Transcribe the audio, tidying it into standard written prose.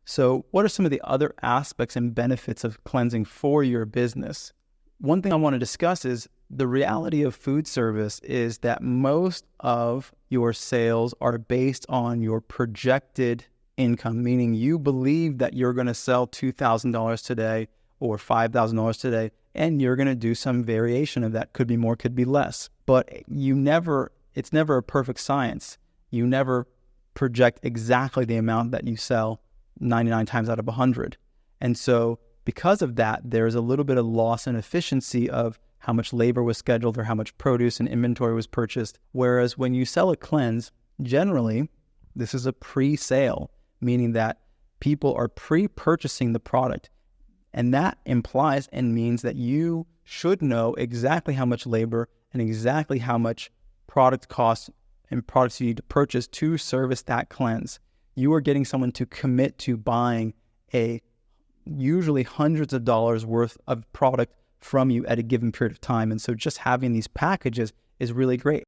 So what are some of the other aspects and benefits of cleansing for your business? One thing I want to discuss is the reality of food service is that most of your sales are based on your projected income, meaning you believe that you're going to sell $2,000 today or $5,000 today, and you're going to do some variation of that. Could be more, could be less. But it's never a perfect science. You never project exactly the amount that you sell 99 times out of 100. And so because of that, there's a little bit of loss in efficiency of how much labor was scheduled or how much produce and inventory was purchased. Whereas when you sell a cleanse, generally, this is a pre-sale, meaning that people are pre-purchasing the product. And that implies and means that you should know exactly how much labor and exactly how much product costs and products you need to purchase to service that cleanse. You are getting someone to commit to buying a usually hundreds of dollars worth of product from you at a given period of time. And so just having these packages is really great.